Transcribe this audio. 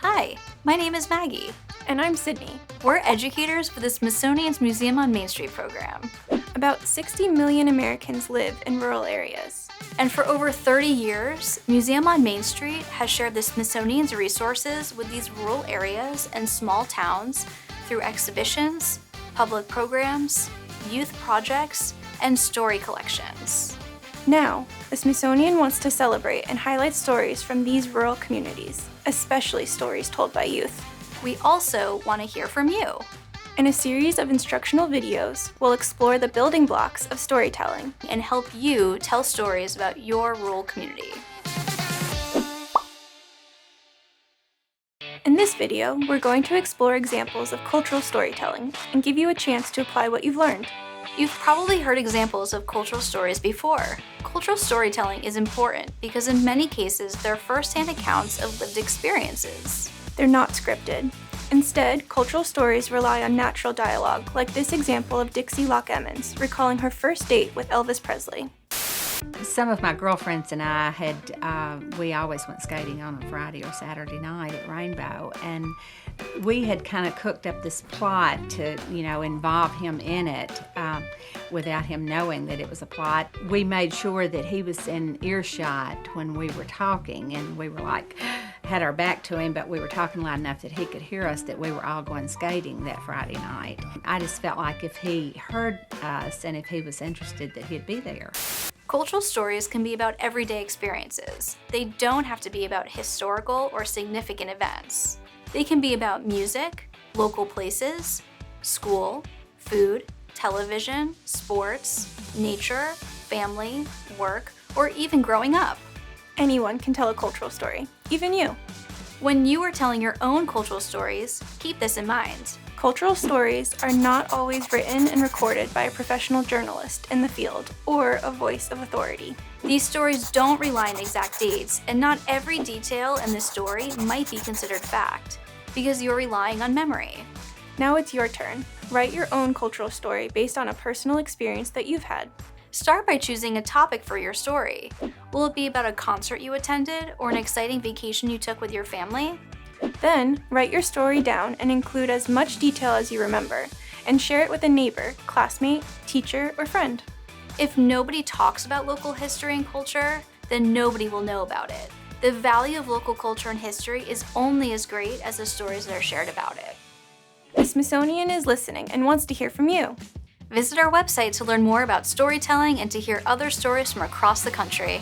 Hi, my name is Maggie. And I'm Sydney. We're educators for the Smithsonian's Museum on Main Street program. About 60 million Americans live in rural areas. And for over 30 years, Museum on Main Street has shared the Smithsonian's resources with these rural areas and small towns through exhibitions, public programs, youth projects, and story collections. Now, the Smithsonian wants to celebrate and highlight stories from these rural communities, especially stories told by youth. We also want to hear from you. In a series of instructional videos, we'll explore the building blocks of storytelling and help you tell stories about your rural community. In this video, we're going to explore examples of cultural storytelling and give you a chance to apply what you've learned. You've probably heard examples of cultural stories before. Cultural storytelling is important because in many cases they're first-hand accounts of lived experiences. They're not scripted. Instead, cultural stories rely on natural dialogue, like this example of Dixie Locke Emmons recalling her first date with Elvis Presley. Some of my girlfriends and I we always went skating on a Friday or Saturday night at Rainbow, and we had kind of cooked up this plot to, involve him in it without him knowing that it was a plot. We made sure that he was in earshot when we were talking, and we were had our back to him, but we were talking loud enough that he could hear us, that we were all going skating that Friday night. I just felt like if he heard us and if he was interested, that he'd be there. Cultural stories can be about everyday experiences. They don't have to be about historical or significant events. They can be about music, local places, school, food, television, sports, nature, family, work, or even growing up. Anyone can tell a cultural story, even you. When you are telling your own cultural stories, keep this in mind. Cultural stories are not always written and recorded by a professional journalist in the field or a voice of authority. These stories don't rely on exact dates, and not every detail in the story might be considered fact, because you're relying on memory. Now it's your turn. Write your own cultural story based on a personal experience that you've had. Start by choosing a topic for your story. Will it be about a concert you attended or an exciting vacation you took with your family? Then, write your story down and include as much detail as you remember, and share it with a neighbor, classmate, teacher, or friend. If nobody talks about local history and culture, then nobody will know about it. The value of local culture and history is only as great as the stories that are shared about it. The Smithsonian is listening and wants to hear from you. Visit our website to learn more about storytelling and to hear other stories from across the country.